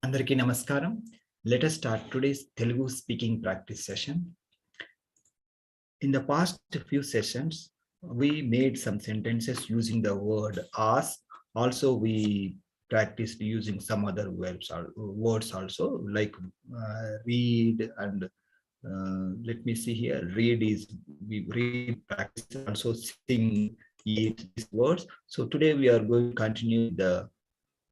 Andariki Namaskaram. Let us start today's Telugu Speaking Practice Session. In the past few sessions, we made some sentences using the word ask. Also, we practiced using some other words also, like read and let me see here. Read is we read, practice, also sing, eat these words. So today we are going to continue the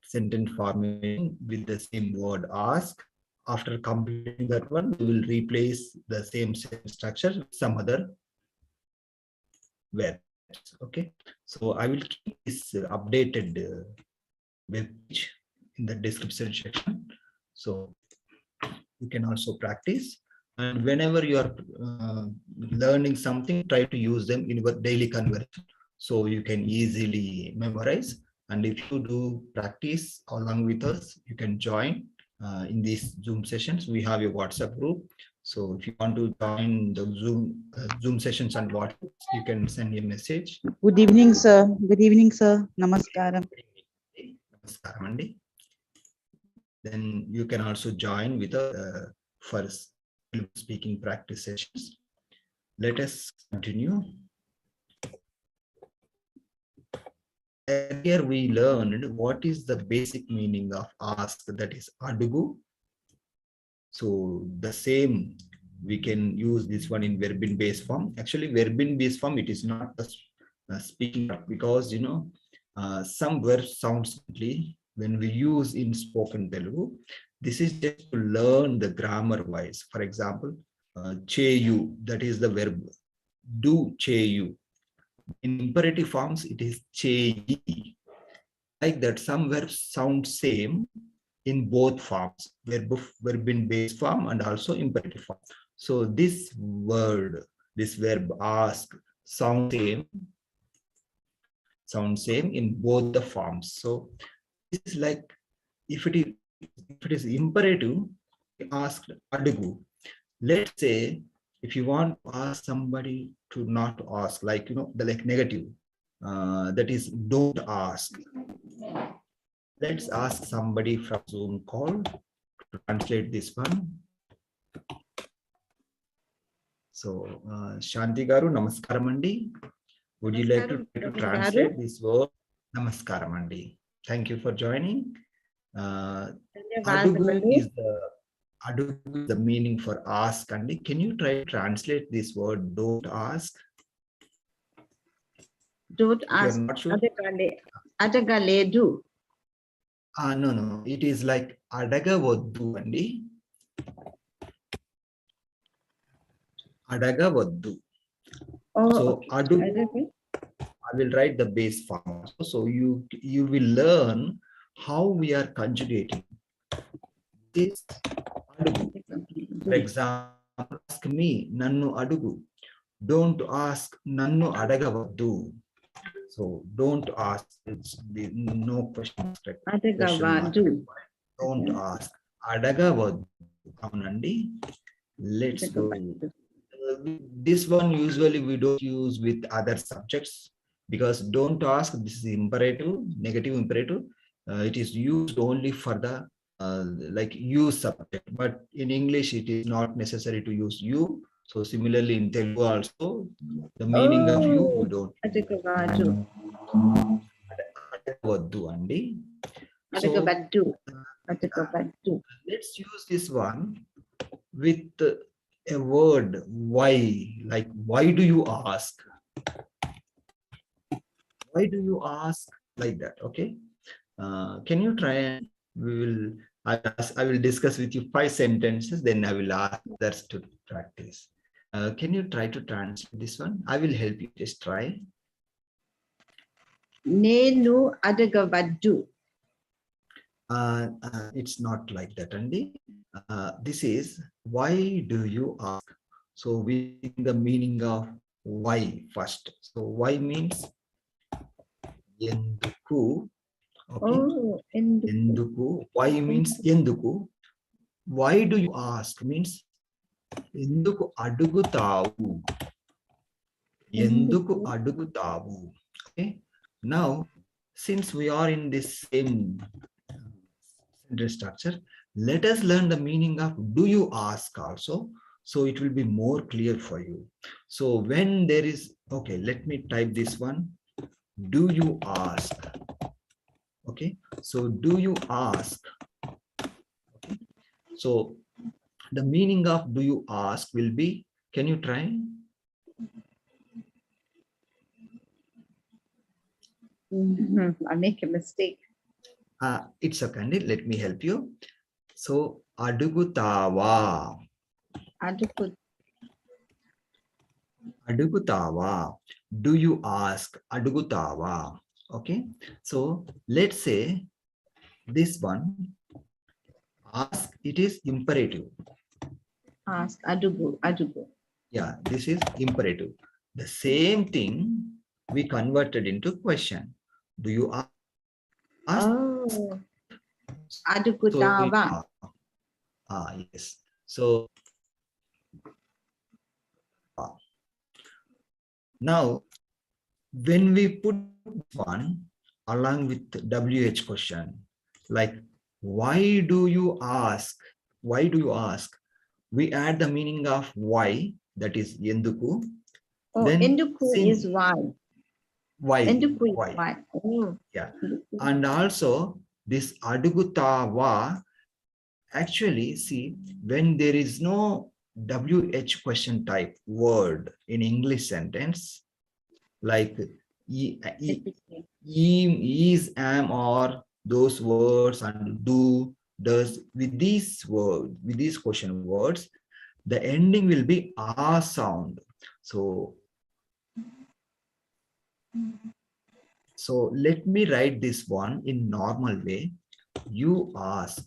sentence formation with the same word ask. After completing that one, we will replace the same sentence structure with some other verbs. Okay, so I will keep this updated web page in the description section, so you can also practice. And whenever you are learning something, try to use them in your daily conversation so you can easily memorize. And if you do practice along with us, you can join in these Zoom sessions. We have a WhatsApp group. So if you want to join the Zoom sessions on WhatsApp, you can send me a message. Good evening, sir. Good evening, sir. Namaskaram. Namaskaram andi. Then you can also join with us for speaking practice sessions. Let us continue. Earlier we learned what is the basic meaning of ask, that is adugu. So the same we can use this one in verb in base form. Actually, verb in base form, it is not the speaking, because you know some verbs sound simply when we use in spoken Telugu. This is just to learn the grammar wise. For example, cheyu, that is the verb. Do cheyu. In imperative forms, it is cheyi. Like that, some verbs sound same in both forms, verb in base form and also imperative form. So this verb ask sound same in both the forms. So this is like, if it is imperative, ask adugu. Let's say if you want to ask somebody to not ask, like you know, the like negative, that is don't ask. Let's ask somebody from Zoom call to translate this one. So Shanti Garu, Namaskaram andi. Would you like to translate this word? Namaskaram andi. Thank you for joining. Adugu is the meaning for ask andi. Can you try to translate this word don't ask? Don't ask. Not sure? Adagaledu. No. It is like adagavaddu andi. Adagavaddu. Oh, so okay. adugu, I will write the base form. So you will learn how we are conjugating this adugu. For example, ask me, nannu adugu. Don't ask, nannu adagavaddu. So don't ask, it's no question. Adagavaddu. Don't ask. Adagavaddu. Avanandi. Let's go. This one usually we don't use with other subjects, because don't ask, this is imperative, negative imperative. It is used only for the like use subject, but in English it is not necessary to use you. So similarly in Telugu also, the meaning of you we don't. Adagavaddu. Adagavaddu andi. Adagavaddu. Adagavaddu. Let's use this one with a word why. Like, why do you ask? Why do you ask? Like that. Okay, can you try? And I will discuss with you 5 sentences, then I will ask others to practice. Can you try to translate this one? I will help you. Just try. Nenu adagavaddu. It's not like that, Andy. This is, why do you ask? So we think the meaning of why first. So why means enduku. Okay. Oh, Enduku. Why means enduku. Why do you ask means enduku adugutavu. Enduku adugutavu. Okay. Now, since we are in this same sentence structure, Let us learn the meaning of do you ask also. So it will be more clear for you. So when there is, okay, let me type this one. Do you ask? Okay, so do you ask? Okay, so the meaning of do you ask will be, can you try? I make a mistake. It's okay, let me help you. So adugutawa. Aduku. Adugutawa. Do you ask? Adugutawa. Okay, so let's say this one, ask, it is imperative. Ask. Adugu. Adugu. Yeah, this is imperative. The same thing we converted into question. Do you ask? Oh. Aduku So, tawa. yes. So now when we put one along with WH question, like why do you ask? Why do you ask? We add the meaning of why, that is yenduku. Oh, Then enduku is why. why? Enduku is Why? why. Oh. Yeah. And also this adugutawa, actually see, when there is no WH question type word in English sentence, like is, am, or those words, and do, does, with these words, with these question words, the ending will be a sound. So let me write this one in normal way. You ask.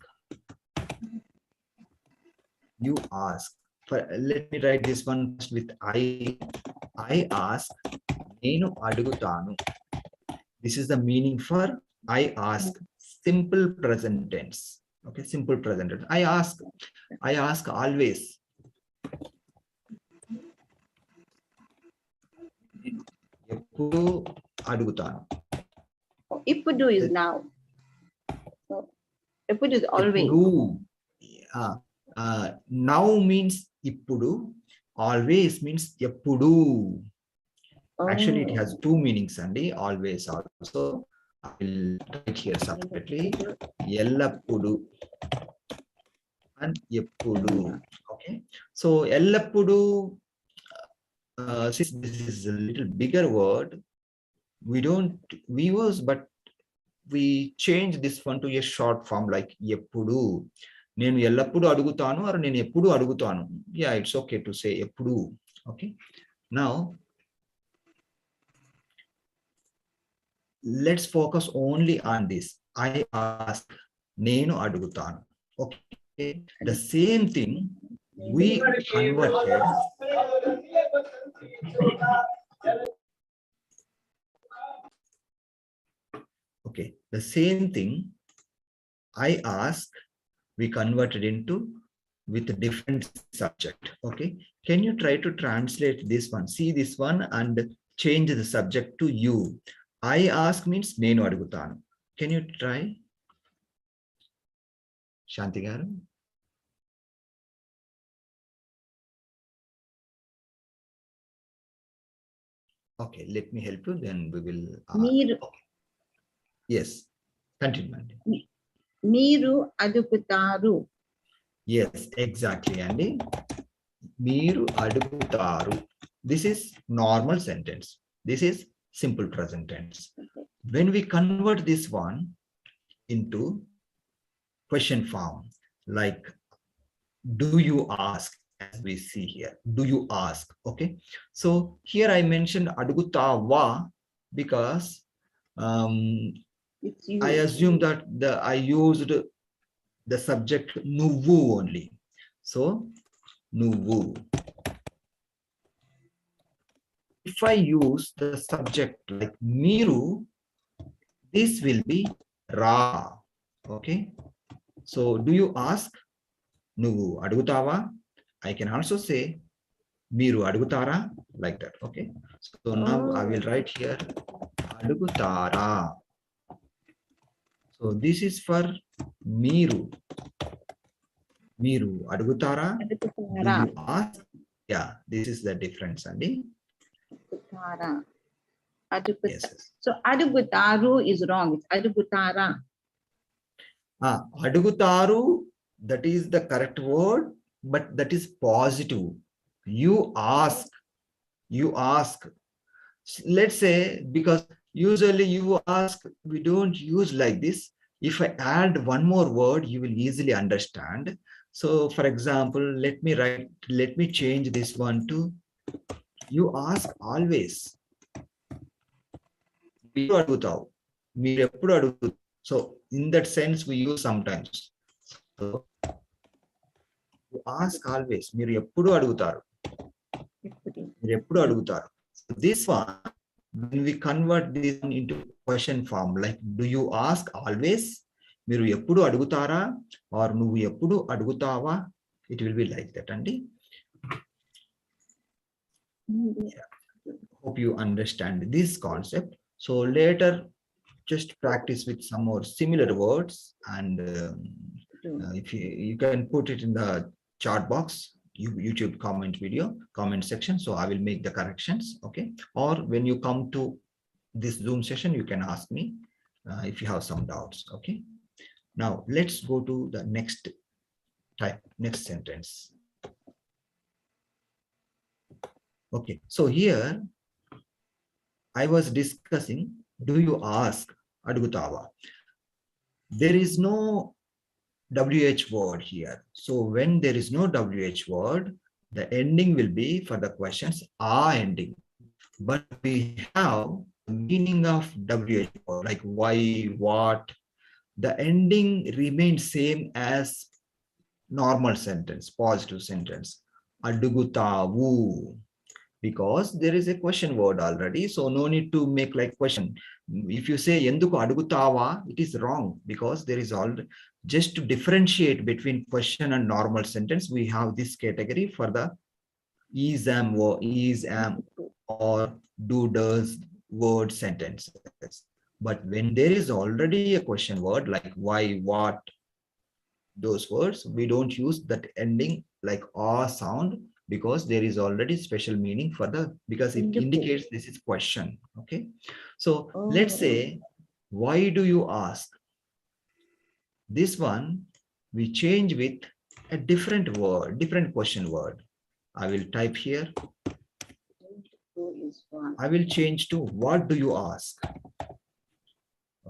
You ask. Let me write this one first with I. I ask. Nenu adugutanu. This is the meaning for I ask. Simple present tense. Okay, simple present tense. I ask. I ask always. Eppudu adugutanu. Ippudu is now. So, ippudu is always. Eppudu. Now means ippudu. Always means eppudu. Actually, it has two meanings, Andy. Always also. I will write here separately. Ellappudu and eppudu. Okay. So ellappudu, since this is a little bigger word, we use, but we change this one to a short form like eppudu. Nenu ellappudu adugutanu or nenu eppudu adugutanu. Yeah, it's okay to say eppudu. Okay. Now let's focus only on this. I ask, nenu adugutanu. Okay, the same thing we converted. Okay, the same thing I ask, we converted into with a different subject. Okay, can you try to translate this one? See this one and change the subject to you. I ask means nenu adugutanu. Can you try, Shanti garu? Okay, let me help you, then we will. Okay. Yes, continue. Meeru adugutaru. Yes, exactly, Andy. Meeru adugutaru. This is normal sentence. This is simple present tense. When we convert this one into question form, like do you ask, as we see here, do you ask? Okay, so here I mentioned adugutawa because I assume that I used the subject nuvu only. So nuvu. If I use the subject like miru, this will be ra. Okay, so do you ask? Nuvu adugutava. I can also say miru adugutara, like that. Okay, so now I will write here adugutara. So this is for miru. మీరు అడుగుతారా? Do అడుగుతారా you ask? Yeah, this is the difference, Andy. అడుగుతారా Yes, అడుగుతా yes. so అడుగుతారు is wrong, it's అడుగుతారా. Adugutaru, that is the correct word, but that is positive. You ask. You ask. Let's say, because usually you ask, we don't use like this. If I add one more word, you will easily understand. So for example, let me change this one to you ask always. మీరు అడుగుతావు, మీరు ఎప్పుడు అడుగుతావు. So in that sense we use sometimes. So you ask always, మీరు ఎప్పుడు అడుగుతారు, మీరు ఎప్పుడు అడుగుతారు. So this one, when we convert this into question form, like do you ask always, మీరు ఎప్పుడు అడుగుతారా, or నువ్వు ఎప్పుడు అడుగుతావా, it will be like that. Andy, hope you understand this concept. So later just practice with some more similar words, and if you can put it in the chat box, YouTube comment section, so I will make the corrections. Okay, or when you come to this Zoom session, you can ask me if you have some doubts. Okay, now let's go to the next sentence. Okay, so here I was discussing, do you ask, adugutava. There is no WH word here. So when there is no WH word, the ending will be for the questions are ending. But we have meaning of WH word, like why, what. The ending remains same as normal sentence, positive sentence. Adugutavu. Because there is a question word already, so no need to make like question. If you say enduku adugutava, it is wrong, because there is all, just to differentiate between question and normal sentence, we have this category for the is am or do does word sentences. But when there is already a question word like why, what, those words, we don't use that ending like or sound, because there is already special meaning for the, because it indicates this is question. Okay, so let's say, why do you ask? This one we change with a different word, different question word. I will type here, I will change to what do you ask.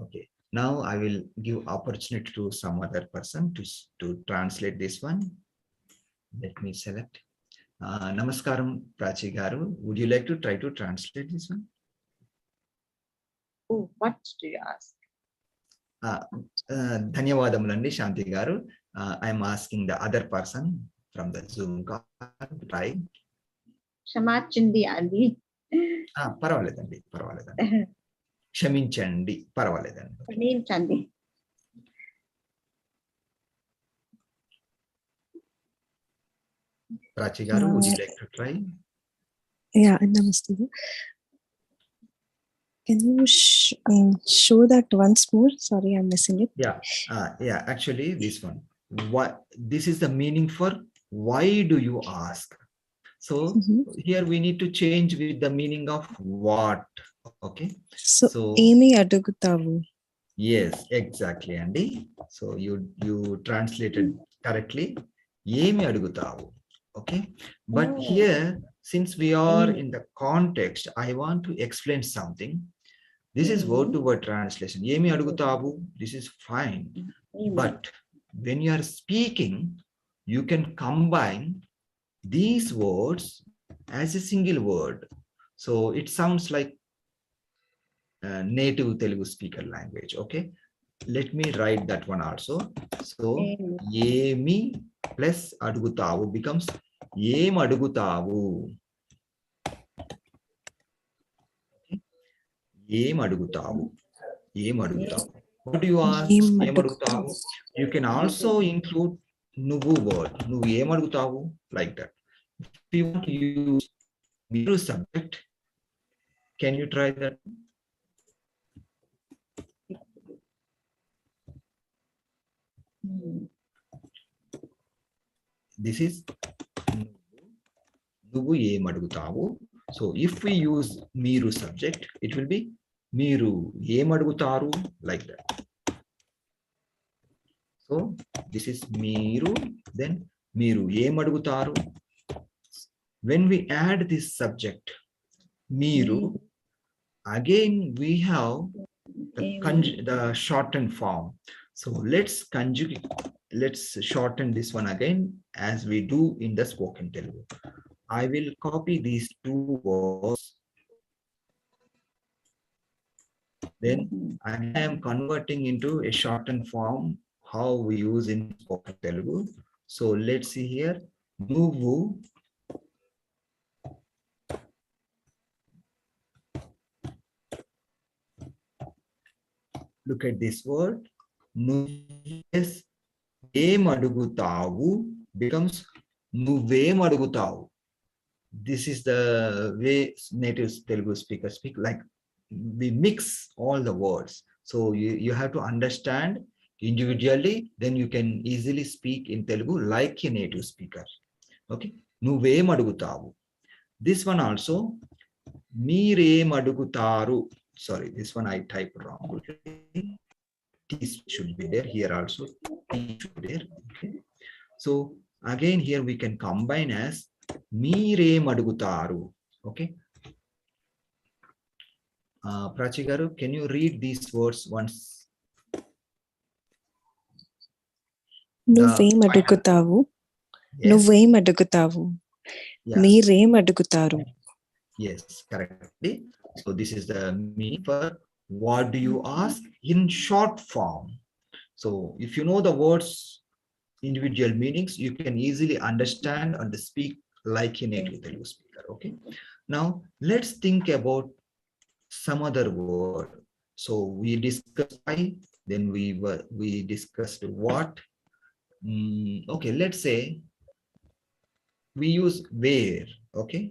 Okay, now I will give opportunity to some other person to translate this one. Let me select. Namaskaram, Prachi Garu. Would you like to try to translate this one? Oh, what do you ask? ధన్యవాదములండి శాంతి గారు. I'm asking the other person from the Zoom call to try. క్షమాచింది అది. పర్వాలేదండి, క్షమించండి, పర్వాలేదండి. క్షమించండి. Prachi garu, would you like to try? Yeah, namaste. Can you show that once more? Sorry, I'm missing it. Yeah. Actually, this one. What? This is the meaning for why do you ask? So here we need to change with the meaning of what. Okay. So emi adugutavu. Yes, exactly, Andy. So you translated correctly. Emi adugutavu. Okay. But here, since we are in the context, I want to explain something. This is word to word translation. Emi adugutavu, this is fine. But when you are speaking, you can combine these words as a single word. So it sounds like native Telugu speaker language. Okay. Let me write that one also. So Emi plus adugutavu becomes Em adugutavu. Em adugutavu. Em adugutavu. What do you ask? Em adugutavu. You can also include nuvu word. Nuvu em adugutavu, like that. If you want to use miru subject, can you try that? This is నువ్వు ఏం అడుగుతావు. So if we use మీరు subject, it will be మీరు ఏం అడుగుతారు, like that. So this is మీరు, then మీరు ఏం అడుగుతారు. When we add this subject మీరు, again we have the shortened form. So let's shorten this one again as we do in the spoken Telugu. I will copy these two words. Then I am converting into a shortened form how we use in spoken Telugu. So let's see here. Nuvu look at this word. Nuves em adugutavu becomes nuvem adugutavu. This is the way native Telugu speakers speak, like we mix all the words. So you have to understand individually, then you can easily speak in Telugu like a native speaker. Okay, nuvem adugutavu. This one also, meerem adugutaru. Sorry, this one I typed wrong. Okay. T should be there. Here also T should be there. Okay. So again here we can combine as meerem adugutaru. Okay. Prachi garu, can you read these words once? నువ్వేం అడుగుతావు. Yes. నువ్వేం అడుగుతావు. Yeah. మీరేం అడుగుతారు. Yes, correctly. So this is the meaning for what do you ask in short form. So if you know the words individual meanings, you can easily understand and speak like a native Telugu speaker. Okay. Now let's think about some other word. So we discussed why, then we discussed what. Okay, let's say we use where. Okay,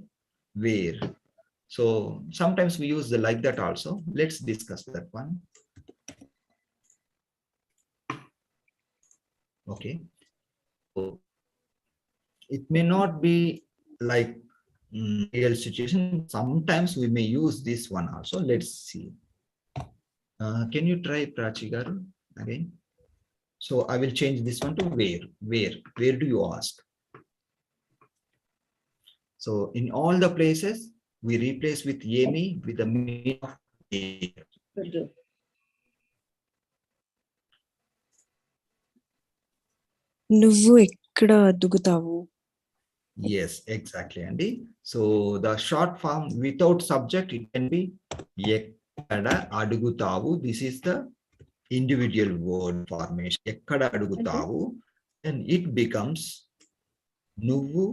where. So sometimes we use the like that also. Let's discuss that one. Okay. So it may not be like real situation. Sometimes we may use this one also. Let's see. Can you try Prachi garu again? So I will change this one to where. Where do you ask? So in all the places we replace with yemi with the meaning of where. నువ్వు ఎక్కడ అడుగుతావు. Yes, exactly, Andy. So the short form without subject, it can be ekkada adugutavu. This is the individual word formation. Ekkada adugutavu, and it becomes nuvu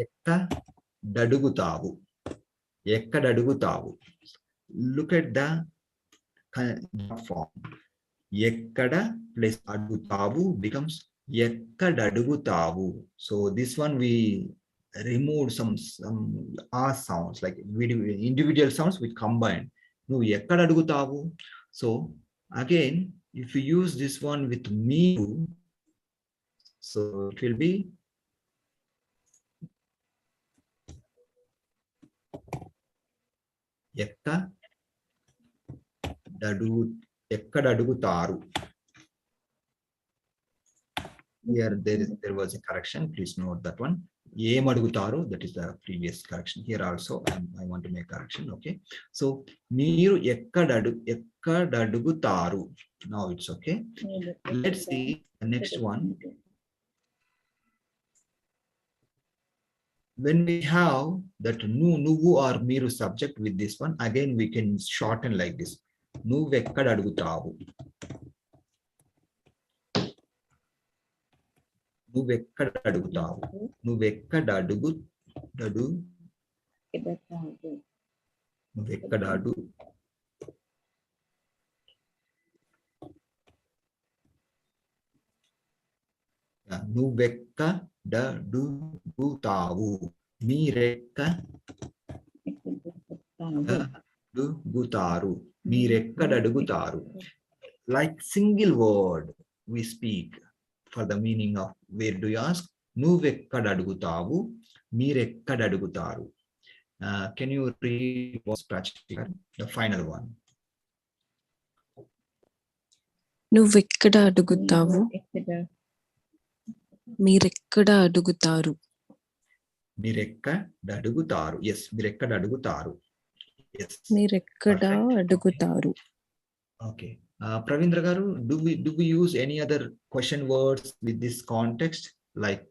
ekkadadugutavu. Ekkadadugutavu. Look at the form. Ekkada plus adugutavu becomes ekkadadugutavu. So this one we remove some R sounds, like individual sounds we combine. No, ekkada adugutavu. So again, if you use this one with me, so it will be ekkada adugutaru. Here there was a correction. Please note that one. Em adugutaru, that is the previous correction. Here also I want to make correction. Okay. So meeru ekkada adugutaru. Now it's okay. Let's see the next one. When we have that nuvu or meeru subject with this one, again we can shorten like this. Nuvu ekkada adugutavu. నువ్వెక్కడ అడుగుతావు. నువ్వెక్కడ నువ్వెక్కడ నువ్వెక్కడడుగుతావు. మీరెక్కడడుగుతారు. మీరెక్కడడుగుతారు. Like single word. we speak for the meaning of where do you ask? Nuvekkada adugutavu, meerekkada adugutaru. Can you read what's practical? The final one. నువ్వెక్కడ అడుగుతావు Ekkada. మీరెక్కడ అడుగుతారు మీరెక్కడ అడుగుతారు. Yes, మీరెక్కడ అడుగుతారు. Yes. మీరెక్కడ Perfect. అడుగుతారు Okay. Praveen garu, do we use any other question words with this context like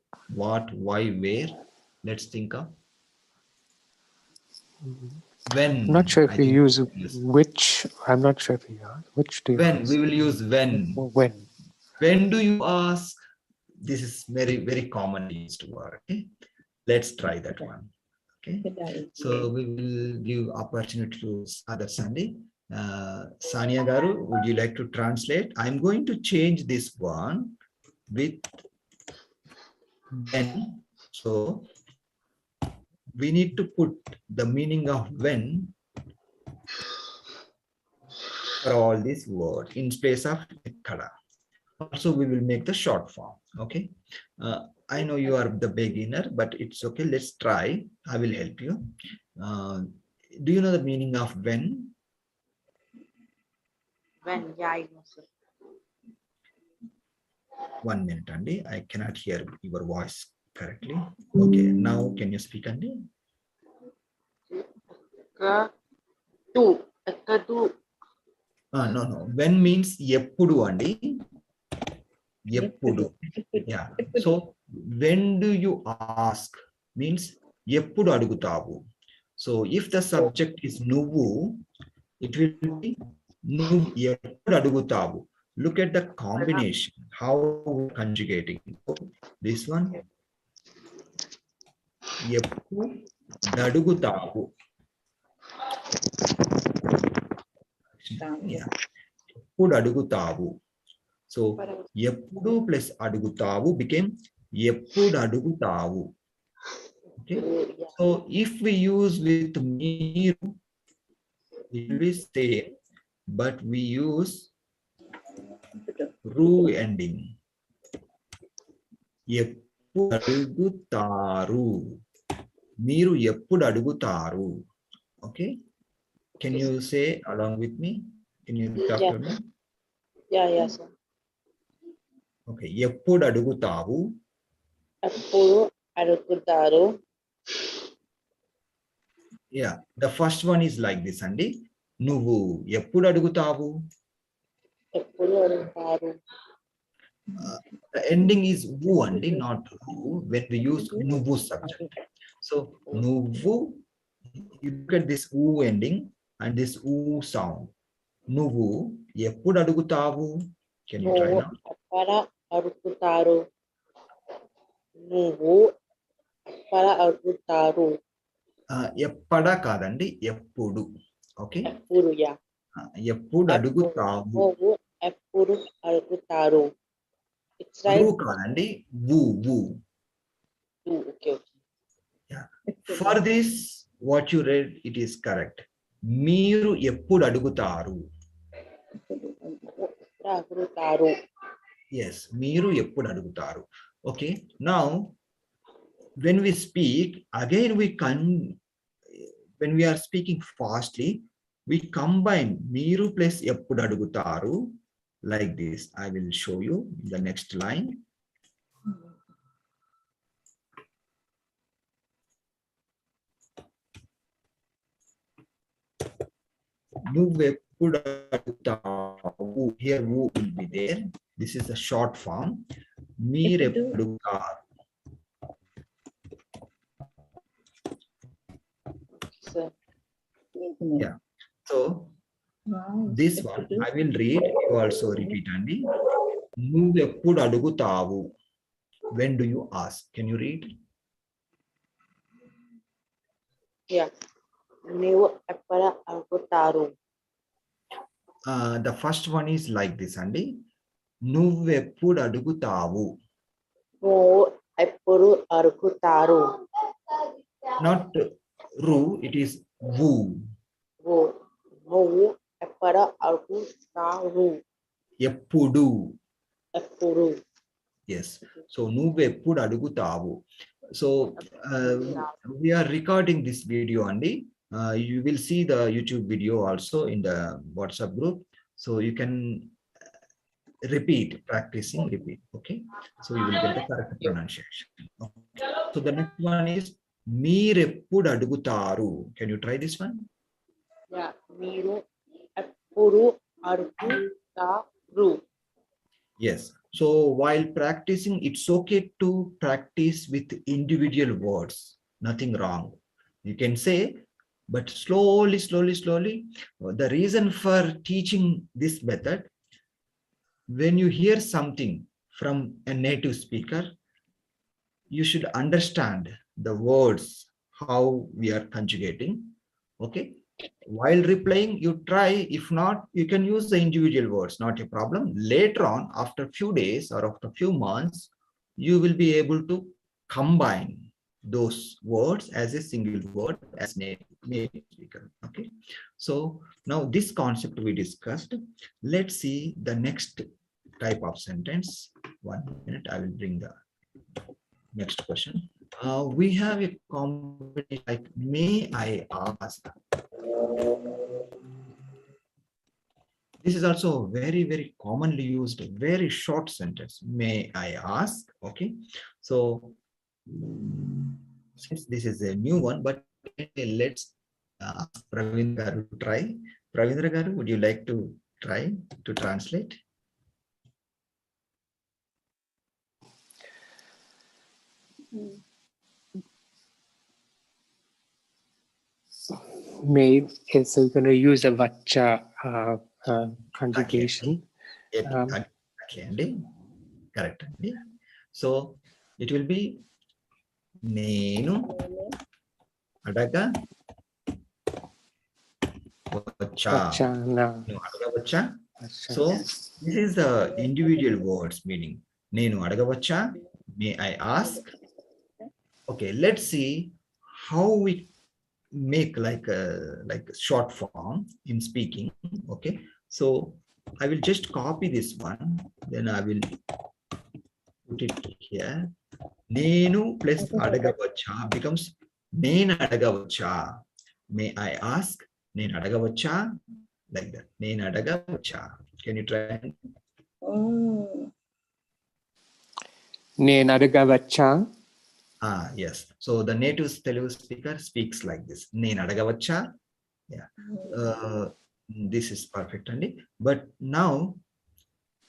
what, why, where? Let's think of when. I'm not sure if I we think use yes. which. I'm not sure if we are. Which do you When use? we will use when. When. When do you ask? This is very, very commonly used word. Okay. Let's try that one. Okay. So we will give opportunity to other Sandy. Sania garu, would you like to translate? I'm going to change this one with when. So we need to put the meaning of when for all these words in place of kada. Also, we will make the short form. Okay. I know you are the beginner, but it's okay. Let's try. I will help you. Do you know the meaning of when? When, yeah, I know, sir. 1 minute, Andy. I cannot hear your voice correctly. Okay. Now, can you speak, Andy? Ekkadu. No. When means eppudu, Andy. Eppudu. Yeah. So when do you ask means eppudu adugutavu. So if the subject is nuvu, it will be nuvu eppudu adugutavu. Look at the combination, how we're conjugating. So this one, eppudu adugutavu. Yeah. Eppudu adugutavu. So eppudu plus adugutavu became eppudu adugutavu. Okay. So if we use with meeru, it will be same, but we use ru ending. Eppudu adugutaru. Meeru eppudu adugutaru. Okay. Can you say along with me? Can you talk to me? Yeah, sir. Okay. Eppudu adugutavu. ఎప్పుడు అడుగుతారు Yeah, the first one is like this, Andy. Nuvu eppudu adugutavu. ఎప్పుడు అడుగుతారు The ending is vu, Andy, not ru, when we use nuvu subject. So nuvu, you look at this u ending and this u sound. Nuvu eppudu adugutavu. Can you try నువ్వు now? ఎక్కడ అడుగుతారు నువ్వు ఎక్కడ అడుగుతారు Eppada kadandi, eppudu. Okay. ఎప్పుడు yeah Eppudu adugutavu. నువ్వు ఎప్పుడు అడుగుతారు it's Ru right kadandi, vu. Okay Yeah. For this, what you read, it is correct. Meeru eppudu adugutaru. ఎప్పుడు అడుగుతారు Yes, meeru eppudu adugutaru. Okay. Now, when we speak, again when we are speaking fastly, we combine meeru plus eppudu adugutaru like this. I will show you in the next line. Nuveppud adugutavu. Here wu will be there. This is a short form. Meereppudugaru. Sir Yeah. So this one I will read. You also repeat, Andy. Nuveppud adugutavu. When do you ask? Can you read? Yeah నువ్వు ఎక్కడ అడుగుతారు The first one is like this, Andy. Nuveppud adugutavu. నువ్వు ఎప్పుడు అడుగుతారు Not ru, it is vu. నువ్వు ఎక్కడ అడుగుతారు Eppudu. ఎప్పుడు. Yes. So నువ్వెప్పుడు అడుగుతావు. So we are recording this video Andy. You will see the YouTube video also in the WhatsApp group. So you can repeat, practicing, repeat. Okay. So you will get the correct pronunciation. Okay. So the next one is మీరెప్పుడు అడుగుతారు. Can you try this one? Yeah, మీరు ఎప్పుడు అడుగుతారు. Yes. So while practicing, it's okay to practice with individual words. Nothing wrong. You can say, but slowly, slowly, slowly. The reason for teaching this method, when you hear something from a native speaker, you should understand the words, how we are conjugating. Okay. While replying, you try. If not, you can use the individual words, not a problem. Later on, after a few days or after a few months, you will be able to combine those words as a single word as native speaker. Okay. So now this concept we discussed. Let's see the next type of sentence. 1 minute, I will bring the next question. We have a competition like, may I ask? This is also very, very commonly used, very short sentence. May I ask? Okay. So since this is a new one, but let's ask Praveen garu to try. Praveen garu, would you like to try to translate? May is so we're going to use a vacha conjugation. Okay, Andy. Correct, Andy. So it will be nenu adaga vacha. Vachana. No, adaga vacha. So this is the individual words meaning. Nenu adaga vacha. May I ask? Okay, let's see how we make like a short form in speaking. Okay, so I will just copy this one, then I will put it here. Nenu plus adagavacha becomes nenu adagavacha. May I ask? Nenu adagavacha, like that. Nenu adagavacha. Can you try? Nenu adagavacha. Yes. So the native Telugu speaker speaks like this. Nenu adagavacha. Yeah. This is perfect, Andy. But now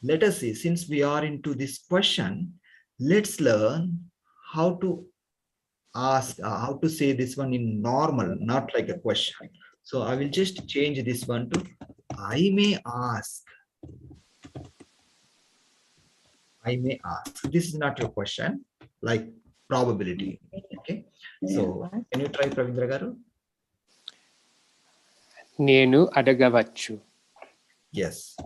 let us see, since we are into this question, let's learn how to ask, how to say this one in normal, not like a question. So I will just change this one to I may ask. I may ask. This is not your question, like probability. Okay. So can you try, Praveen garu? Nenu adagavachu. Yes.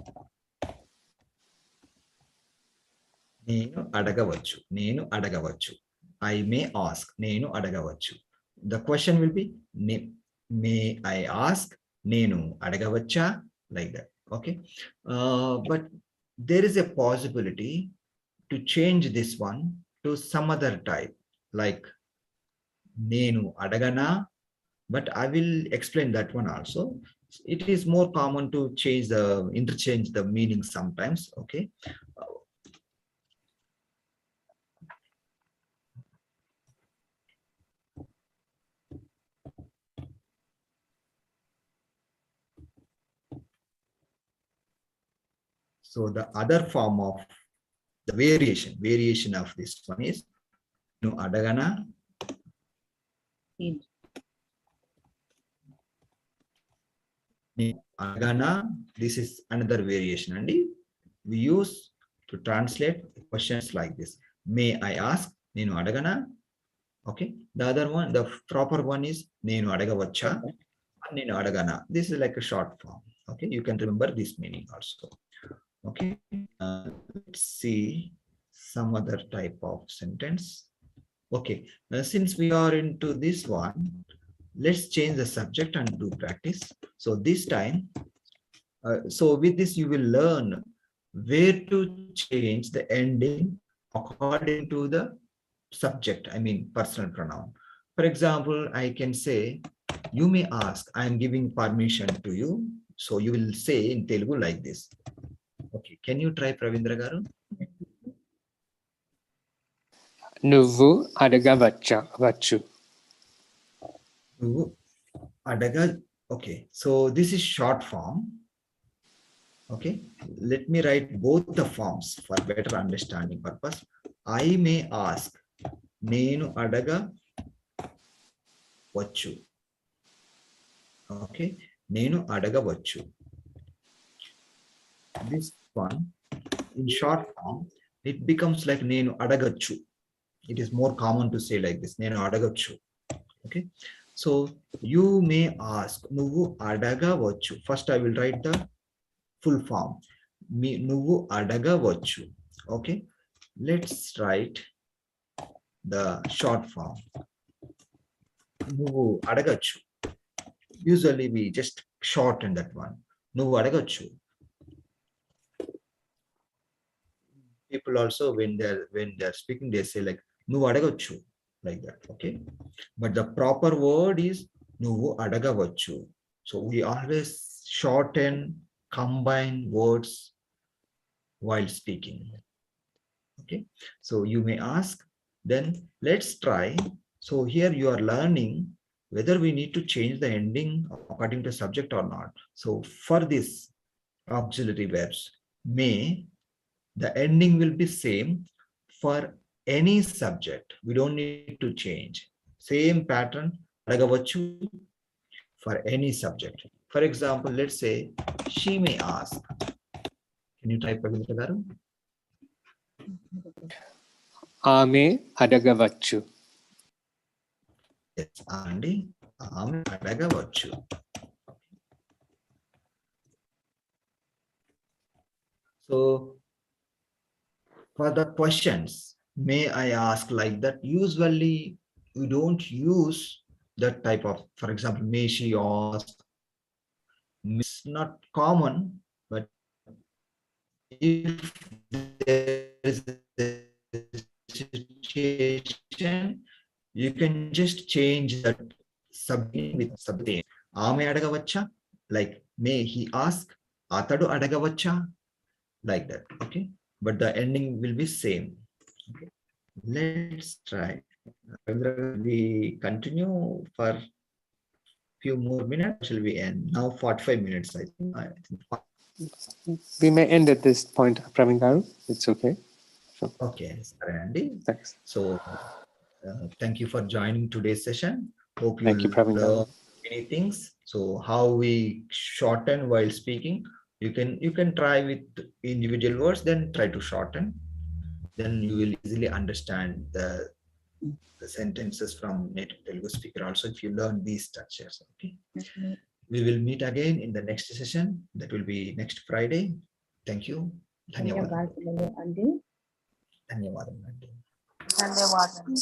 Nenu adagavachu. Nenu adagavachu. I may ask. Nenu adagavachu. The question will be, may I ask? Nenu adagavacha, like that. Okay. But there is a possibility to change this one to some other type, like nenu adagana. But I will explain that one also. It is more common to change the interchange the meaning sometimes. Okay. So the other form of the variation of this one is no adagana. Adagana. This is another variation, and we use to translate questions like this. May I ask? Nenu adagana. Okay. The other one, the proper one is nenu adagavacha. Nenu adagana. This is like a short form. Okay. You can remember this meaning also. Okay. Let's see some other type of sentence. Okay. Since we are into this one, let's change the subject and do practice. So this time, so with this you will learn where to change the ending according to the subject, I mean personal pronoun. For example, I can say, you may ask, I am giving permission to you. So you will say in Telugu like this. Okay, can you try, Pravindra Garu? నువ్వు అడగవచ్చు. నువ్వు అడగ. Okay, so this is short form. Okay, let me write both the forms for better understanding purpose. I may ask, నేను అడగవచ్చు. Okay, నేను అడగవచ్చు. This one in short form, it becomes like నేను అడగచ్చు. It is more common to say like this, నేను అడగచ్చు. Okay, so you may ask, నువ్వు అడగవచ్చు. First I will write the full form. నువ్వు అడగవచ్చు. Okay, let's write the short form. నువ్వు అడగచ్చు. Usually we just shorten that one. నువ్వు అడగచ్చు. People also when they're speaking, they say like నువ్వు అడగచ్చు, like that. Okay, but the proper word is నువ్వు అడగవచ్చు. So we always shorten, combine words while speaking. Okay, so you may ask, then let's try. So here you are learning whether we need to change the ending according to subject or not. So for this auxiliary verbs, may, the ending will be same for any subject. We don't need to change. Same pattern, adagavachu, for any subject. For example, let's say she may ask. Can you type Pravindra Garu? ఆమె అడగవచ్చు. Yes, Andy, ఆమె అడగవచ్చు. So for the questions, may I ask, like that, usually we don't use that type of, for example, may she ask. It's not common, but if there is a situation, you can just change that subject with subject. ఆమె అడగవచ్చా, like may he ask, అతడు అడగవచ్చా, like that. Okay, but the ending will be same. Okay, let's try. We continue for few more minutes. Shall we end now? 45 minutes, I think. We may end at this point, Praveen Garu. It's okay. Okay, sorry, Andy. Thanks. So thank you for joining today's session. Hope you Thank you, Praveen Garu. learn many things. So how we shorten while speaking, you can try with individual words, then try to shorten. Then you will easily understand the sentences from native Telugu speaker also, if you learn these structures. Okay, we will meet again in the next session. That will be next Friday. Thank you. ధన్యవాదాలు. ధన్యవాదాలు. ధన్యవాదాలు.